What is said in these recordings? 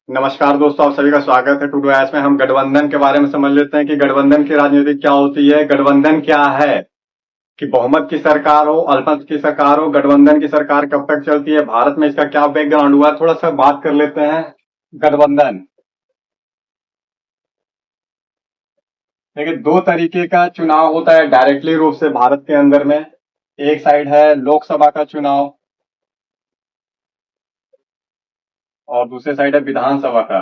नमस्कार दोस्तों, आप सभी का स्वागत है टू एस में। हम गठबंधन के बारे में समझ लेते हैं कि गठबंधन की राजनीति क्या होती है। गठबंधन क्या है कि बहुमत की सरकार हो, अल्पमत की सरकार हो, गठबंधन की सरकार कब तक चलती है, भारत में इसका क्या बैकग्राउंड हुआ है, थोड़ा सा बात कर लेते हैं। गठबंधन देखिए, दो तरीके का चुनाव होता है डायरेक्टली रूप से भारत के अंदर में। एक साइड है लोकसभा का चुनाव और दूसरे साइड है विधानसभा का।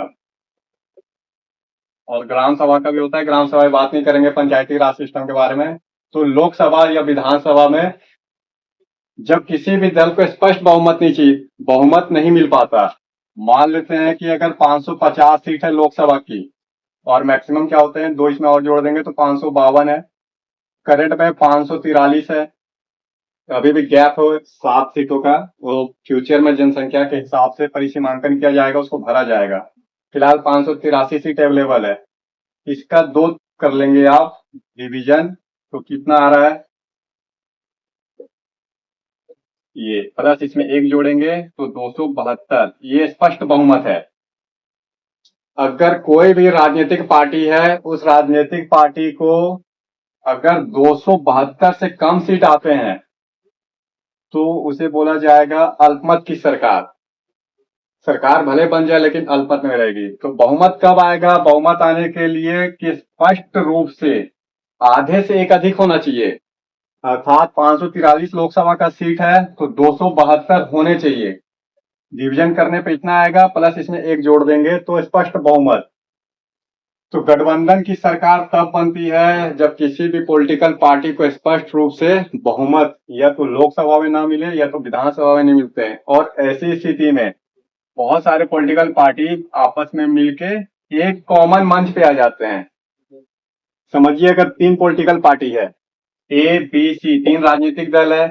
और ग्राम सभा का भी होता है, ग्राम सभा की बात नहीं करेंगे, पंचायती राज सिस्टम के बारे में। तो लोकसभा या विधानसभा में जब किसी भी दल को स्पष्ट बहुमत नहीं मिल पाता। मान लेते हैं कि अगर 550 सीट है लोकसभा की और मैक्सिमम क्या होते हैं, दो इसमें और जोड़ देंगे तो 552 है। करंट में 543 है। अभी भी गैप हो 7 सीटों का, वो फ्यूचर में जनसंख्या के हिसाब से परिसीमांकन किया जाएगा, उसको भरा जाएगा। फिलहाल 583 सीट अवेलेबल है। इसका दो कर लेंगे आप डिवीजन, तो कितना आ रहा है, ये प्लस इसमें एक जोड़ेंगे तो 272। ये स्पष्ट बहुमत है। अगर कोई भी राजनीतिक पार्टी है, उस राजनीतिक पार्टी को अगर 272 से कम सीट आते हैं तो उसे बोला जाएगा अल्पमत की सरकार। सरकार भले बन जाए लेकिन अल्पमत में रहेगी। तो बहुमत कब आएगा? बहुमत आने के लिए कि स्पष्ट रूप से आधे से एक अधिक होना चाहिए। अर्थात 543 लोकसभा का सीट है तो 272 होने चाहिए। डिवीजन करने पे इतना आएगा, प्लस इसमें एक जोड़ देंगे तो स्पष्ट बहुमत। तो गठबंधन की सरकार तब बनती है जब किसी भी पॉलिटिकल पार्टी को स्पष्ट रूप से बहुमत या तो लोकसभा में ना मिले या तो विधानसभा में नहीं मिलते हैं। और ऐसी स्थिति में बहुत सारे पॉलिटिकल पार्टी आपस में मिलके एक कॉमन मंच पे आ जाते हैं। समझिए, अगर तीन पॉलिटिकल पार्टी है, ए बी सी, तीन राजनीतिक दल है,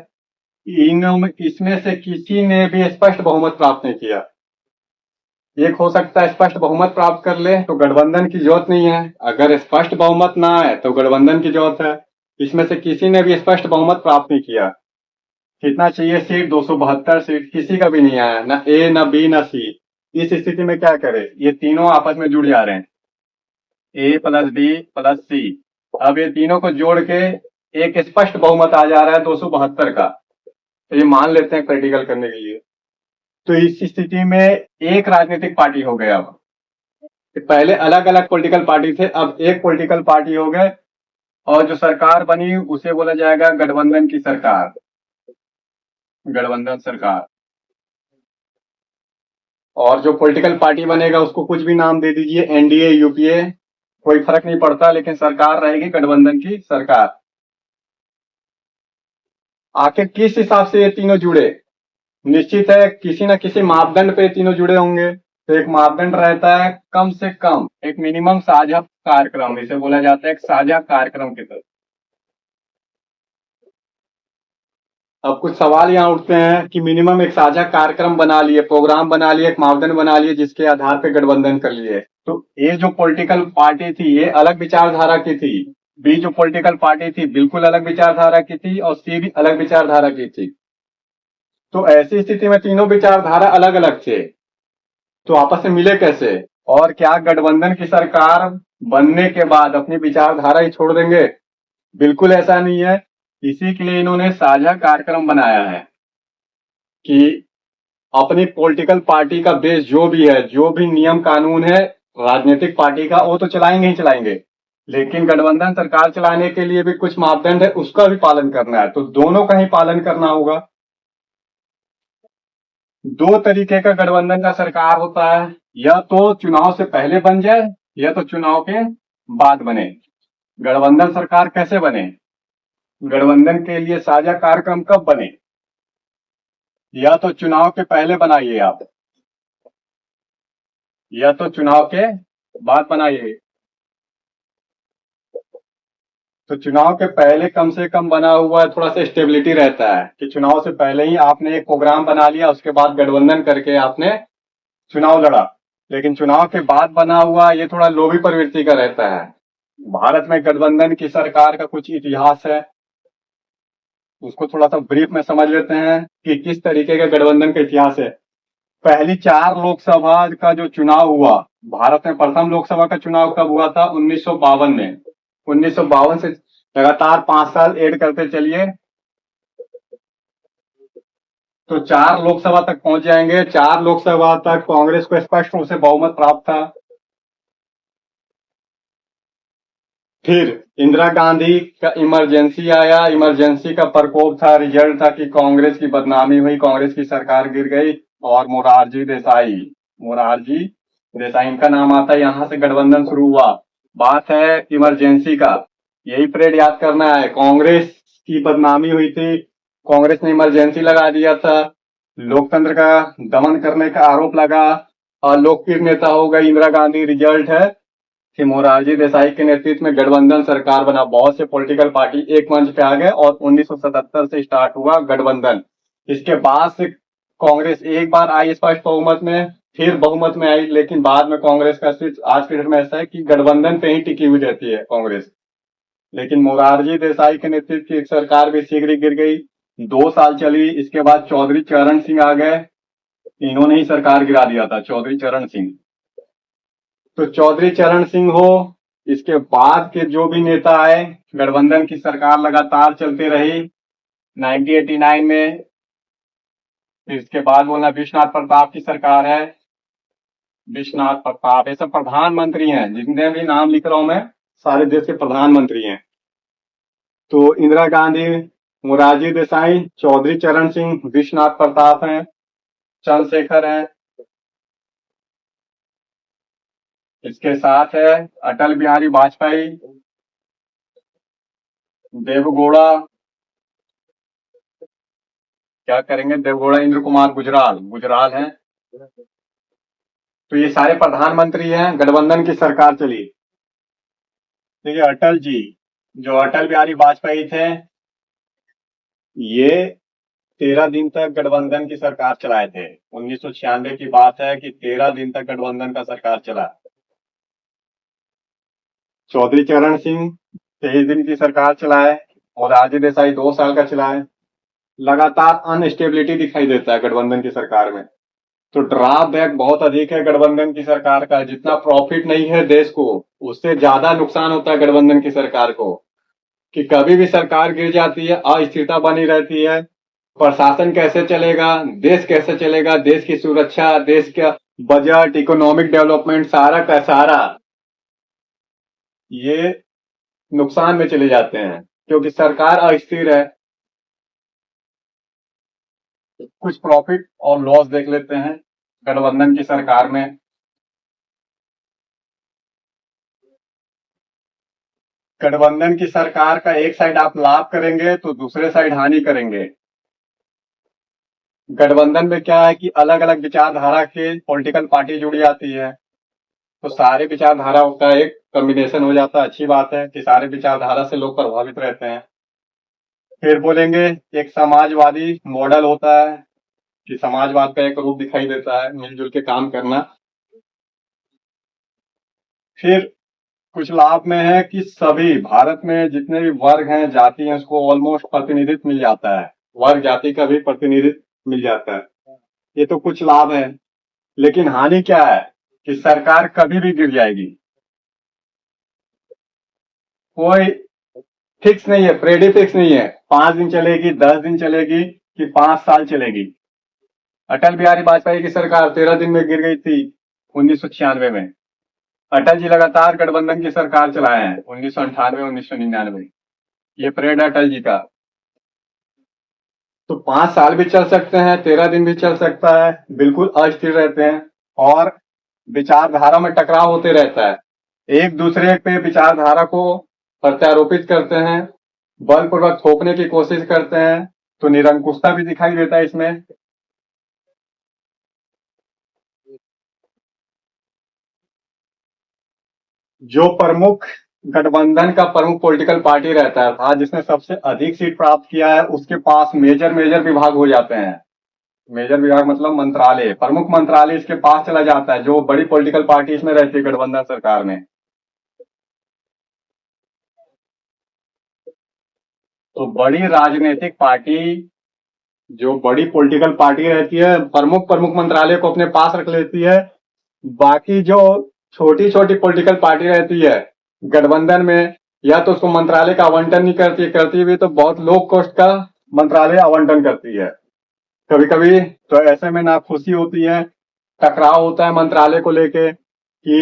इनमें इसमें से किसी ने भी स्पष्ट बहुमत प्राप्त नहीं किया। एक हो सकता है स्पष्ट बहुमत प्राप्त कर ले तो गठबंधन की जरूरत नहीं है। अगर स्पष्ट बहुमत ना आए तो गठबंधन की जरूरत है। इसमें से किसी ने भी स्पष्ट बहुमत प्राप्त नहीं किया। कितना चाहिए सीट? 272 सीट। किसी का भी नहीं आया, ना ए ना बी ना सी। इस स्थिति में क्या करे? ये तीनों आपस में जुड़ जा रहे हैं, ए प्लस बी प्लस सी। अब ये तीनों को जोड़ के एक स्पष्ट बहुमत आ जा रहा है 272 का। तो ये मान लेते हैं प्रैक्टिकल करने के लिए। तो इस स्थिति में एक राजनीतिक पार्टी हो गया। अब पहले अलग अलग पॉलिटिकल पार्टी थे, अब एक पॉलिटिकल पार्टी हो गए और जो सरकार बनी उसे बोला जाएगा गठबंधन की सरकार। गठबंधन सरकार। और जो पॉलिटिकल पार्टी बनेगा उसको कुछ भी नाम दे दीजिए, एनडीए यूपीए, कोई फर्क नहीं पड़ता, लेकिन सरकार रहेगी गठबंधन की सरकार। आखिर किस हिसाब से ये तीनों जुड़े? निश्चित है किसी न किसी मापदंड पे तीनों जुड़े होंगे। तो एक मापदंड रहता है कम से कम एक मिनिमम साझा कार्यक्रम, इसे बोला जाता है एक साझा कार्यक्रम के तहत। अब कुछ सवाल यहाँ उठते हैं कि मिनिमम एक साझा कार्यक्रम बना लिए, प्रोग्राम बना लिए, एक मापदंड बना लिए जिसके आधार पर गठबंधन कर लिए। तो ये जो पॉलिटिकल पार्टी थी ये अलग विचारधारा की थी, बी जो पॉलिटिकल पार्टी थी बिल्कुल अलग विचारधारा की थी, और सी भी अलग विचारधारा की थी। तो ऐसी स्थिति में तीनों विचारधारा अलग अलग थे, तो आपस में मिले कैसे? और क्या गठबंधन की सरकार बनने के बाद अपनी विचारधारा ही छोड़ देंगे? बिल्कुल ऐसा नहीं है। इसी के लिए इन्होंने साझा कार्यक्रम बनाया है कि अपनी पॉलिटिकल पार्टी का बेस जो भी है, जो भी नियम कानून है राजनीतिक पार्टी का, वो तो चलाएंगे ही चलाएंगे, लेकिन गठबंधन सरकार चलाने के लिए भी कुछ मापदंड है, उसका भी पालन करना है। तो दोनों का ही पालन करना होगा। दो तरीके का गठबंधन का सरकार होता है, या तो चुनाव से पहले बन जाए या तो चुनाव के बाद बने। गठबंधन सरकार कैसे बने? गठबंधन के लिए साझा कार्यक्रम कब बने? या तो चुनाव के पहले बनाइए आप, या तो चुनाव के बाद बनाइए। तो चुनाव के पहले कम से कम बना हुआ है, थोड़ा सा स्टेबिलिटी रहता है कि चुनाव से पहले ही आपने एक प्रोग्राम बना लिया, उसके बाद गठबंधन करके आपने चुनाव लड़ा। लेकिन चुनाव के बाद बना हुआ ये थोड़ा लोभी प्रवृत्ति का रहता है। भारत में गठबंधन की सरकार का कुछ इतिहास है, उसको थोड़ा सा ब्रीफ में समझ लेते हैं कि किस तरीके का गठबंधन का इतिहास है। पहली 4 लोकसभा का जो चुनाव हुआ, भारत में प्रथम लोकसभा का चुनाव कब हुआ था? 1952 में। 1952 से लगातार 5 साल ऐड करते चलिए, तो 4 लोकसभा तक पहुंच जाएंगे। 4 लोकसभा तक कांग्रेस को स्पष्ट रूप से बहुमत प्राप्त था। फिर इंदिरा गांधी का इमरजेंसी आया, इमरजेंसी का प्रकोप था, रिजल्ट था कि कांग्रेस की बदनामी हुई, कांग्रेस की सरकार गिर गई और मोरारजी देसाई इनका नाम आता है, यहां से गठबंधन शुरू हुआ। बात है इमरजेंसी का, यही परेड याद करना है। कांग्रेस की बदनामी हुई थी, कांग्रेस ने इमरजेंसी लगा दिया था, लोकतंत्र का दमन करने का आरोप लगा और लोकप्रिय नेता हो गई इंदिरा गांधी। रिजल्ट है कि मोरारजी देसाई के नेतृत्व में गठबंधन सरकार बना, बहुत से पॉलिटिकल पार्टी एक मंच पे आ गए और 1977 से स्टार्ट हुआ गठबंधन। इसके बाद से कांग्रेस एक बार आई स्पष्ट बहुमत में, फिर बहुमत में आई, लेकिन बाद में कांग्रेस का स्विच आज के डेट में ऐसा है कि गठबंधन पे ही टिकी हुई रहती है कांग्रेस। लेकिन मोरारजी देसाई के नेतृत्व की सरकार भी शीघ्र ही गिर गई, 2 साल चली। इसके बाद चौधरी चरण सिंह आ गए, इन्होंने ही सरकार गिरा दिया था, चौधरी चरण सिंह। तो चौधरी चरण सिंह हो, इसके बाद के जो भी नेता आए, गठबंधन की सरकार लगातार चलती रही 1989 में। फिर इसके बाद बोलना विश्वनाथ प्रताप की सरकार है, विश्वनाथ प्रताप, ये सब प्रधानमंत्री हैं, जितने भी नाम लिख रहा हूं मैं सारे देश के प्रधानमंत्री हैं। तो इंदिरा गांधी, मोरारजी देसाई, चौधरी चरण सिंह, विश्वनाथ प्रताप हैं, चंद्रशेखर हैं। इसके साथ है अटल बिहारी वाजपेयी, देवगौड़ा, क्या करेंगे, देवगौड़ा इंद्र कुमार गुजराल, गुजराल हैं। तो ये सारे प्रधानमंत्री हैं, गठबंधन की सरकार चली। देखिए अटल जी, जो अटल बिहारी वाजपेयी थे, ये 13 दिन तक गठबंधन की सरकार चलाए थे। 1996 की बात है कि 13 दिन तक गठबंधन का सरकार चला। चौधरी चरण सिंह 23 दिन की सरकार चलाए, मोरारजी देसाई 2 साल का चलाए। लगातार अनस्टेबिलिटी दिखाई देता है गठबंधन की सरकार में। तो ड्रॉबैक बहुत अधिक है गठबंधन की सरकार का, जितना प्रॉफिट नहीं है देश को, उससे ज्यादा नुकसान होता है गठबंधन की सरकार को, कि कभी भी सरकार गिर जाती है, अस्थिरता बनी रहती है, प्रशासन कैसे चलेगा, देश कैसे चलेगा, देश की सुरक्षा, देश का बजट, इकोनॉमिक डेवलपमेंट, सारा का सारा ये नुकसान में चले जाते हैं क्योंकि सरकार अस्थिर है। कुछ प्रॉफिट और लॉस देख लेते हैं गठबंधन की सरकार में। गठबंधन की सरकार का एक साइड आप लाभ करेंगे तो दूसरे साइड हानि करेंगे। गठबंधन में क्या है कि अलग अलग विचारधारा के पॉलिटिकल पार्टी जुड़ जाती है, तो सारे विचारधाराओं का एक कॉम्बिनेशन हो जाता है। अच्छी बात है कि सारे विचारधारा से लोग प्रभावित रहते हैं। फिर बोलेंगे एक समाजवादी मॉडल होता है, कि समाजवाद का एक रूप दिखाई देता है, मिलजुल के काम करना। फिर कुछ लाभ में है कि सभी भारत में जितने भी वर्ग हैं, जाति हैं, उसको ऑलमोस्ट प्रतिनिधित्व मिल जाता है, वर्ग जाति का भी प्रतिनिधित्व मिल जाता है। ये तो कुछ लाभ है, लेकिन हानि क्या है कि सरकार कभी भी गिर जाएगी। कोई फिक्स नहीं है, प्रेडी फिक्स नहीं है, 5 दिन चलेगी, 10 दिन चलेगी कि 5 साल चलेगी। अटल बिहारी वाजपेयी की सरकार 13 दिन में गिर गई थी 1996 में। अटल जी लगातार गठबंधन की सरकार चलाए हैं 1998, 1999। ये परेड है अटल जी का। तो 5 साल भी चल सकते हैं, 13 दिन भी चल सकता है, बिल्कुल अस्थिर रहते हैं और विचारधारा में टकराव होते रहता है। एक दूसरे पे विचारधारा को प्रत्यारोपित करते हैं, बलपूर्वक थोपने की कोशिश करते हैं, तो निरंकुशता भी दिखाई देता है इसमें। जो प्रमुख गठबंधन का प्रमुख पॉलिटिकल पार्टी रहता था, जिसने सबसे अधिक सीट प्राप्त किया है, उसके पास मेजर मेजर विभाग हो जाते हैं। मेजर विभाग मतलब मंत्रालय, प्रमुख मंत्रालय इसके पास चला जाता है, जो बड़ी पॉलिटिकल पार्टी इसमें रहती है गठबंधन सरकार में। तो बड़ी राजनीतिक पार्टी जो बड़ी पॉलिटिकल पार्टी रहती है प्रमुख प्रमुख मंत्रालय को अपने पास रख लेती है। बाकी जो छोटी छोटी पॉलिटिकल पार्टी रहती है गठबंधन में, या तो उसको मंत्रालय का आवंटन नहीं करती, करती भी तो बहुत लो कॉस्ट का मंत्रालय आवंटन करती है। कभी कभी तो ऐसे में नाखुशी होती है, टकराव होता है मंत्रालय को लेके कि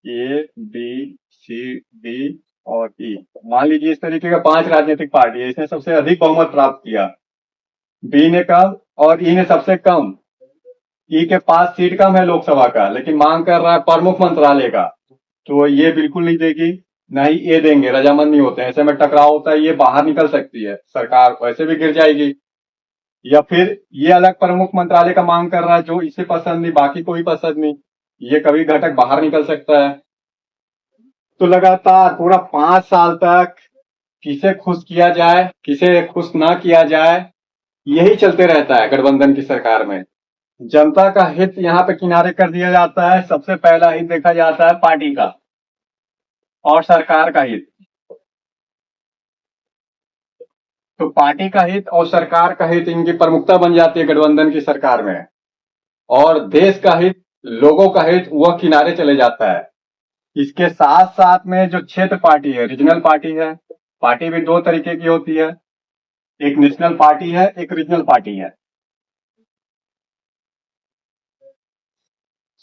ए बी सी डी और ई, मान लीजिए इस तरीके का 5 राजनीतिक पार्टी है, इसने सबसे अधिक बहुमत प्राप्त किया, बी ने कम और ई ने सबसे कम। ई के पास सीट कम है लोकसभा का, लेकिन मांग कर रहा है प्रमुख मंत्रालय का, तो ये बिल्कुल नहीं देगी, ना ही ये देंगे, रजामंद नहीं होते हैं। ऐसे में टकराव होता है, ये बाहर निकल सकती है, सरकार वैसे भी गिर जाएगी। या फिर ये अलग प्रमुख मंत्रालय का मांग कर रहा है जो इसे पसंद नहीं, बाकी कोई पसंद नहीं, ये कभी घटक बाहर निकल सकता है। तो लगातार पूरा 5 साल तक किसे खुश किया जाए, किसे खुश ना किया जाए, यही चलते रहता है गठबंधन की सरकार में। जनता का हित यहाँ पे किनारे कर दिया जाता है, सबसे पहला हित देखा जाता है पार्टी का और सरकार का हित। तो पार्टी का हित और सरकार का हित इनकी प्रमुखता बन जाती है गठबंधन की सरकार में, और देश का हित, लोगों का हित वह किनारे चले जाता है। इसके साथ साथ में जो क्षेत्र पार्टी है, रीजनल पार्टी है, पार्टी भी 2 तरीके की होती है, एक नेशनल पार्टी है, एक रीजनल पार्टी है।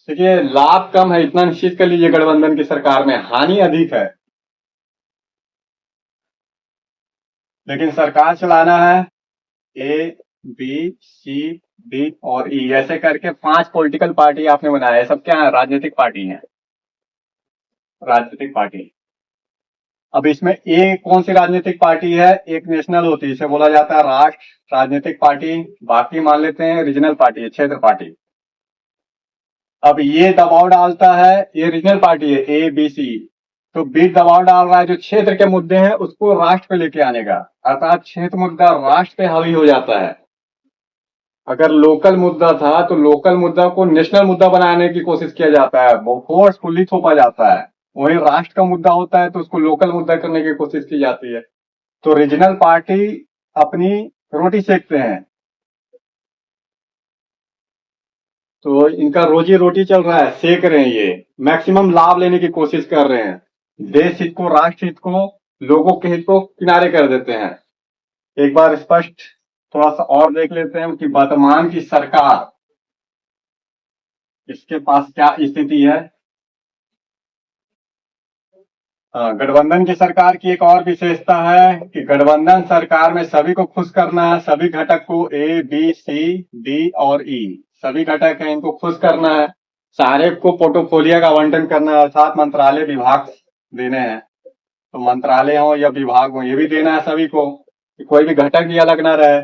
देखिए लाभ कम है इतना निश्चित कर लीजिए गठबंधन की सरकार में, हानि अधिक है। लेकिन सरकार चलाना है ए बी सी डी और ई, ऐसे करके 5 पॉलिटिकल पार्टी आपने बनाया है, सब क्या है, राजनीतिक पार्टी है, राजनीतिक पार्टी। अब इसमें ए कौन सी राजनीतिक पार्टी है, एक नेशनल होती है, इसे बोला जाता है राष्ट्र राजनीतिक पार्टी, बाकी मान लेते हैं रीजनल पार्टी है, क्षेत्र पार्टी। अब ये दबाव डालता है, ये रीजनल पार्टी है ए बी सी, तो बी दबाव डाल रहा है जो क्षेत्र के मुद्दे हैं उसको राष्ट्र पे लेके आने का, अर्थात क्षेत्र मुद्दा राष्ट्र पे हावी हो जाता है। अगर लोकल मुद्दा था तो लोकल मुद्दा को नेशनल मुद्दा बनाने की कोशिश किया जाता है, वो फोर्सफुली थोपा जाता है। वहीं राष्ट्र का मुद्दा होता है तो उसको लोकल मुद्दा करने की कोशिश की जाती है। तो रीजनल पार्टी अपनी रोटी सेकते हैं, तो इनका रोजी रोटी चल रहा है, सेक रहे हैं, ये मैक्सिमम लाभ लेने की कोशिश कर रहे हैं, देश हित को, राष्ट्र हित को, लोगों के हित को किनारे कर देते हैं। एक बार स्पष्ट थोड़ा सा और देख लेते हैं कि वर्तमान की सरकार, इसके पास क्या स्थिति है। गठबंधन की सरकार की एक और विशेषता है कि गठबंधन सरकार में सभी को खुश करना है, सभी घटक को ए बी सी डी और ई सभी घटक हैं, इनको खुश करना है, सारे को पोर्टफोलियो का आवंटन करना है, अर्थात मंत्रालय विभाग देने हैं। तो मंत्रालय हो या विभाग हो, ये भी देना है सभी को, कि कोई भी घटक भी अलग ना रहे।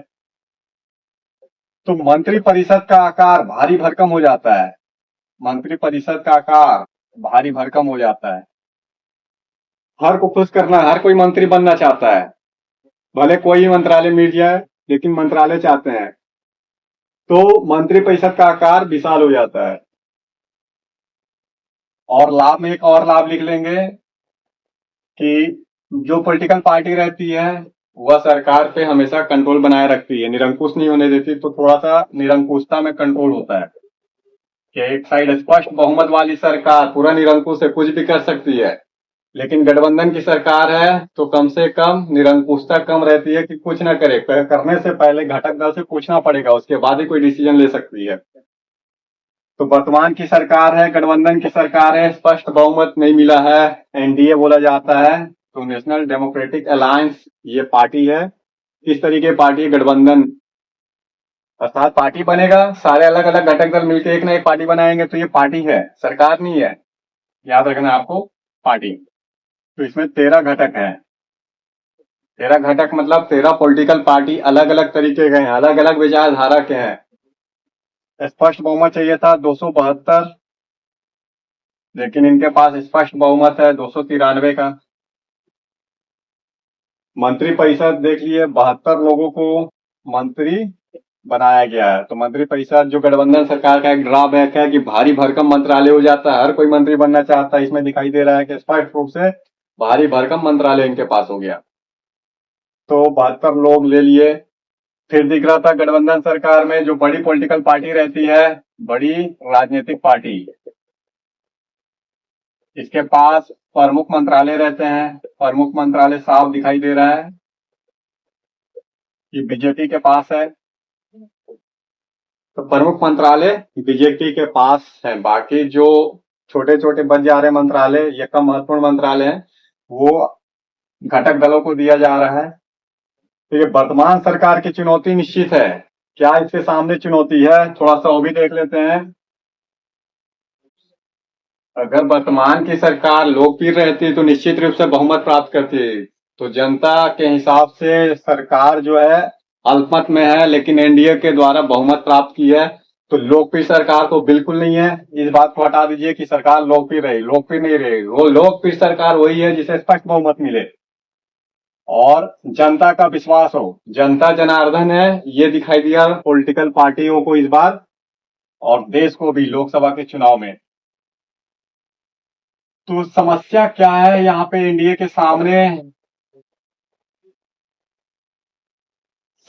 तो मंत्री परिषद का आकार भारी भरकम हो जाता है, मंत्री परिषद का आकार भारी भरकम हो जाता है। हर को खुश करना, हर कोई मंत्री बनना चाहता है, भले कोई मंत्रालय मिल जाए लेकिन मंत्रालय चाहते हैं। तो मंत्री परिषद का आकार विशाल हो जाता है। और लाभ में एक और लाभ लिख लेंगे कि जो पॉलिटिकल पार्टी रहती है वह सरकार पे हमेशा कंट्रोल बनाए रखती है, निरंकुश नहीं होने देती। तो थोड़ा सा निरंकुशता में कंट्रोल होता है कि एक साइड स्पष्ट बहुमत वाली सरकार पूरा निरंकुश है, कुछ भी कर सकती है, लेकिन गठबंधन की सरकार है तो कम से कम निरंकुशता कम रहती है कि कुछ ना करे, करने से पहले घटक दल से पूछना पड़ेगा, उसके बाद ही कोई डिसीजन ले सकती है। तो वर्तमान की सरकार है, गठबंधन की सरकार है, स्पष्ट बहुमत नहीं मिला है, एनडीए बोला जाता है। तो नेशनल डेमोक्रेटिक अलायंस ये पार्टी है, इस तरीके पार्टी गठबंधन, अर्थात पार्टी बनेगा, सारे अलग अलग घटक दल मिलकर एक ना एक पार्टी बनाएंगे, तो ये पार्टी है, सरकार नहीं है, याद रखना आपको, पार्टी। तो इसमें 13 घटक हैं, 13 घटक मतलब 13 पॉलिटिकल पार्टी अलग अलग तरीके के हैं, अलग अलग विचारधारा के हैं। स्पष्ट बहुमत चाहिए था 272, लेकिन इनके पास स्पष्ट बहुमत है 293 का। मंत्री परिषद देख लिए, 72 लोगों को मंत्री बनाया गया है। तो मंत्री परिषद जो गठबंधन सरकार का एक ड्रॉबैक है कि भारी भरकम मंत्रालय हो जाता है, हर कोई मंत्री बनना चाहता है, इसमें दिखाई दे रहा है कि स्पष्ट रूप से भारी भरकम मंत्रालय इनके पास हो गया। तो 72 लोग ले लिए, फिर दिख रहा था गठबंधन सरकार में जो बड़ी पॉलिटिकल पार्टी रहती है, बड़ी राजनीतिक पार्टी, इसके पास प्रमुख मंत्रालय रहते हैं। प्रमुख मंत्रालय साफ दिखाई दे रहा है कि बीजेपी के पास है। तो प्रमुख मंत्रालय बीजेपी के पास है। बाकी जो छोटे छोटे बन जा रहे मंत्रालय या कम महत्वपूर्ण मंत्रालय हैं, वो घटक दलों को दिया जा रहा है। तो ये वर्तमान सरकार की चुनौती निश्चित है। क्या इसके सामने चुनौती है, थोड़ा सा वो भी देख लेते हैं। अगर वर्तमान की सरकार लोकप्रिय रहती तो निश्चित रूप से बहुमत प्राप्त करती। तो जनता के हिसाब से सरकार जो है अल्पमत में है, लेकिन एनडीए के द्वारा बहुमत प्राप्त की है। तो लोकप्रिय सरकार तो बिल्कुल नहीं है। इस बात को हटा दीजिए कि सरकार लोकप्रिय रही, लोकप्रिय नहीं रही। वो लोकप्रिय सरकार वही है जिसे स्पष्ट बहुमत मिले और जनता का विश्वास हो। जनता जनार्दन है, ये दिखाई दिया पॉलिटिकल पार्टियों को इस बार, और देश को भी लोकसभा के चुनाव में। तो समस्या क्या है यहाँ पे एनडीए के सामने?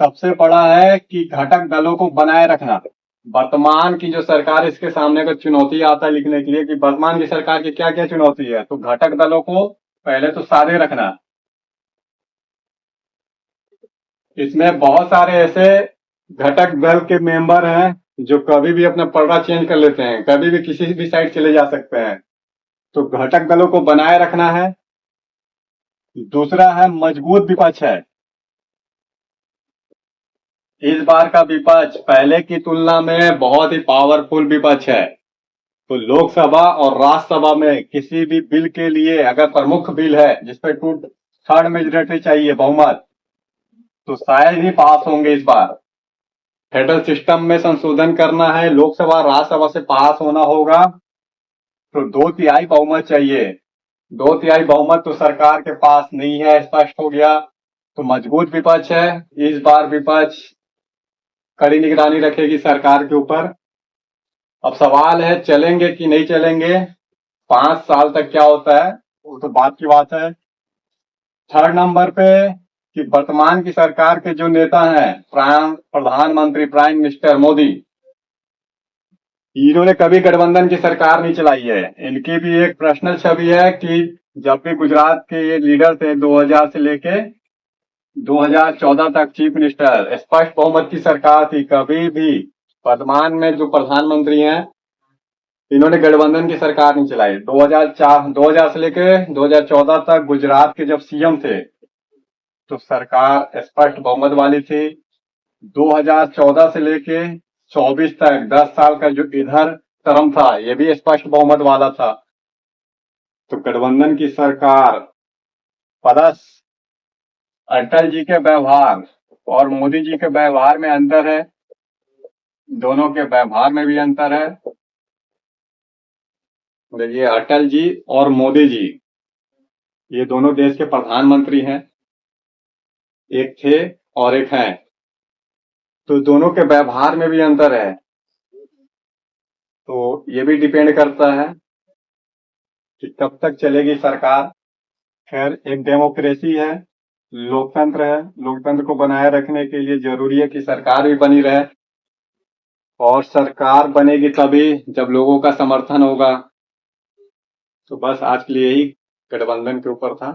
सबसे बड़ा है कि घटक दलों को बनाए रखना। वर्तमान की जो सरकार, इसके सामने अगर चुनौती आता है लिखने के लिए कि वर्तमान की सरकार की क्या क्या चुनौती है, तो घटक दलों को पहले तो साधे रखना। इसमें बहुत सारे ऐसे घटक दल के मेंबर हैं जो कभी भी अपना पलड़ा चेंज कर लेते हैं, कभी भी किसी भी साइड चले जा सकते हैं। तो घटक दलों को बनाए रखना है। दूसरा है मजबूत विपक्ष है। इस बार का विपक्ष पहले की तुलना में बहुत ही पावरफुल विपक्ष है। तो लोकसभा और राज्यसभा में किसी भी बिल के लिए अगर प्रमुख बिल है जिसपे 2/3 मेजोरिटी चाहिए, बहुमत, तो शायद ही पास होंगे इस बार। फेडरल सिस्टम में संशोधन करना है, लोकसभा राज्यसभा से पास होना होगा, तो 2/3 बहुमत चाहिए। 2/3 बहुमत तो सरकार के पास नहीं है, स्पष्ट हो गया। तो मजबूत विपक्ष है। इस बार विपक्ष कड़ी निगरानी रखेगी सरकार के ऊपर। अब सवाल है चलेंगे कि नहीं चलेंगे, 5 साल तक क्या होता है वो तो बात की बात है। थर्ड नंबर पे कि वर्तमान की सरकार के जो नेता हैं, प्रधानमंत्री प्राइम मिनिस्टर मोदी, इन्होंने कभी गठबंधन की सरकार नहीं चलाई है। इनकी भी एक पर्सनल छवि है कि जब भी गुजरात के ये लीडर थे 2000 से लेके 2014 तक चीफ मिनिस्टर, स्पष्ट बहुमत की सरकार थी। कभी भी वर्तमान में जो प्रधानमंत्री हैं, इन्होंने गठबंधन की सरकार नहीं चलाई। 2000 से लेके 2014 तक गुजरात के जब सीएम थे तो सरकार स्पष्ट बहुमत वाली थी। 2014 से लेके 24 तक 10 साल का जो इधर टर्म था, ये भी स्पष्ट बहुमत वाला था। तो गठबंधन की सरकार प्लस अटल जी के व्यवहार और मोदी जी के व्यवहार में अंतर है। दोनों के व्यवहार में भी अंतर है। देखिए, अटल जी और मोदी जी, ये दोनों देश के प्रधानमंत्री हैं, एक थे और एक हैं। तो दोनों के व्यवहार में भी अंतर है। तो ये भी डिपेंड करता है कि कब तक चलेगी सरकार। खैर, एक डेमोक्रेसी है, लोकतंत्र है। लोकतंत्र को बनाए रखने के लिए जरूरी है कि सरकार भी बनी रहे, और सरकार बनेगी तभी जब लोगों का समर्थन होगा। तो बस आज के लिए यही गठबंधन के ऊपर था।